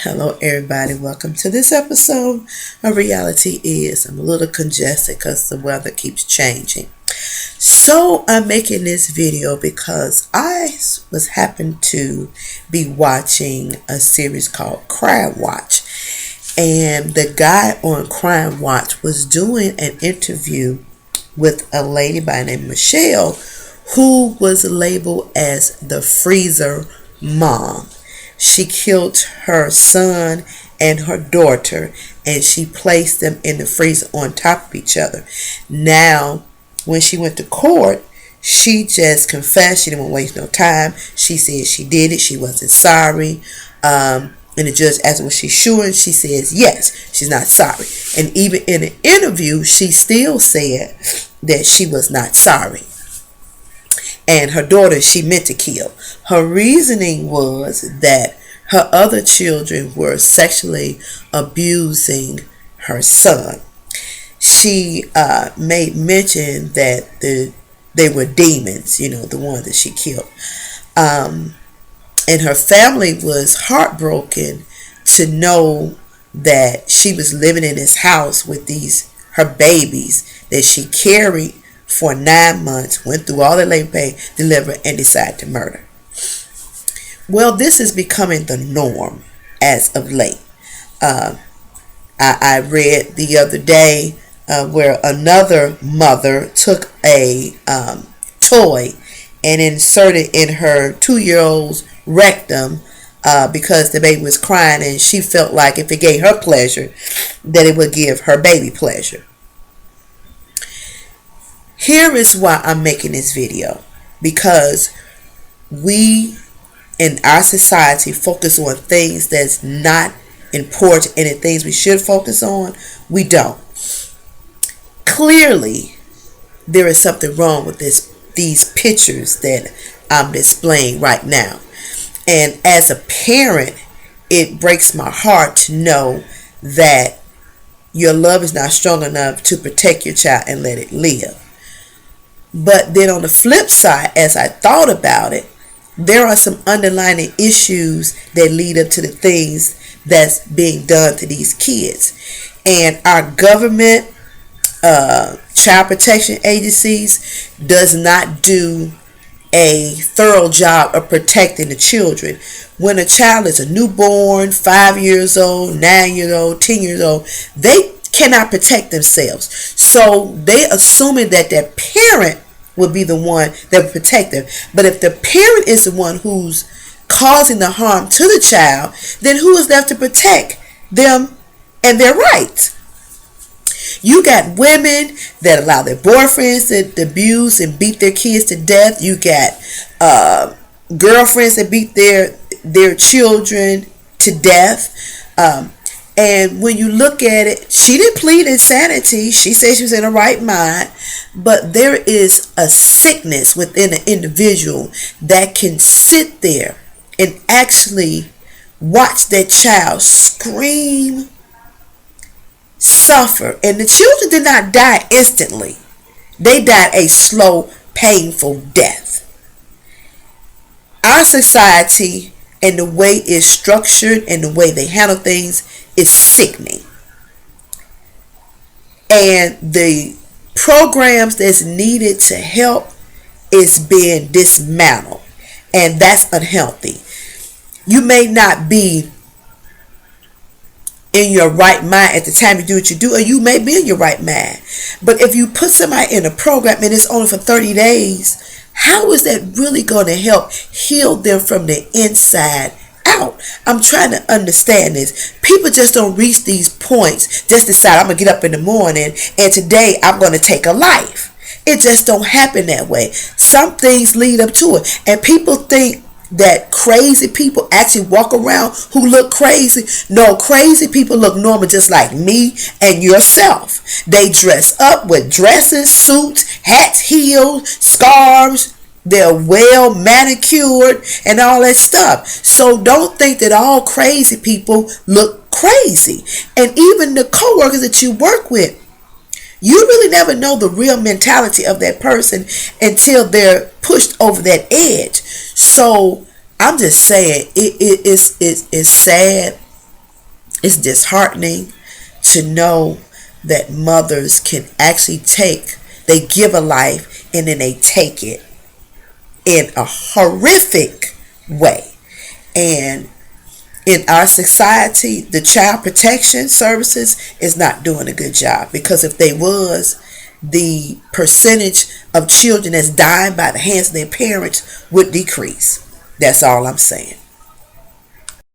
Hello, everybody. Welcome to this episode of Reality Is. I'm a little congested because the weather keeps changing. So I'm making this video because I was happened to be watching a series called Crime Watch. And the guy on Crime Watch was doing an interview with a lady by the name of Michelle, who was labeled as the freezer mom. She killed her son and her daughter, and she placed them in the freezer on top of each other. Now, when she went to court, she just confessed. She didn't waste no time. She said she did it. She wasn't sorry. And the judge asked her, was she sure? And she says yes, she's not sorry. And even in an interview, she still said that she was not sorry. And her daughter, she meant to kill. Her reasoning was that her other children were sexually abusing her son. She made mention that they were demons, the ones that she killed. And her family was heartbroken to know that she was living in this house with her babies that she carried for 9 months, went through all the labor pain, delivered, and decided to murder. Well, this is becoming the norm as of late. I read the other day where another mother took a toy and inserted in her 2-year-old's rectum because the baby was crying, and she felt like if it gave her pleasure, that it would give her baby pleasure. Here is why I'm making this video, because we in our society focus on things that's not important, and the things we should focus on, we don't. Clearly, there is something wrong with these pictures that I'm displaying right now. And as a parent, it breaks my heart to know that your love is not strong enough to protect your child and let it live. But then on the flip side, as I thought about it, there are some underlying issues that lead up to the things that's being done to these kids. And our government, child protection agencies does not do a thorough job of protecting the children. When a child is a newborn, 5 years old, 9 years old, 10 years old, they cannot protect themselves. So they assuming that their parent will be the one that will protect them. But if the parent is the one who's causing the harm to the child, then who is left to protect them and their rights? You got women that allow their boyfriends to abuse and beat their kids to death. You got girlfriends that beat their children to death. And when you look at it, she didn't plead insanity. She said she was in her right mind. But there is a sickness within an individual that can sit there and actually watch that child scream, suffer. And the children did not die instantly. They died a slow, painful death. Our society and the way it's structured and the way they handle things is sickening. And the programs that's needed to help is being dismantled. And that's unhealthy. You may not be in your right mind at the time you do what you do, or you may be in your right mind. But if you put somebody in a program and it's only for 30 days, how is that really going to help heal them from the inside out? I'm trying to understand this. People just don't reach these points, just decide I'm going to get up in the morning and today I'm going to take a life. It just don't happen that way. Some things lead up to it. And people think that crazy people actually walk around who look crazy. No, crazy people look normal, just like me and yourself. They dress up with dresses, suits, hats, heels, scarves. They're well manicured and all that stuff. So don't think that all crazy people look crazy. And even the coworkers that you work with, you really never know the real mentality of that person until they're pushed over that edge. So I'm just saying, it's sad It's disheartening to know that mothers can actually they give a life and then they take it in a horrific way. And in our society, the child protection services is not doing a good job, because if they was, the percentage of children that's dying by the hands of their parents would decrease. That's all I'm saying.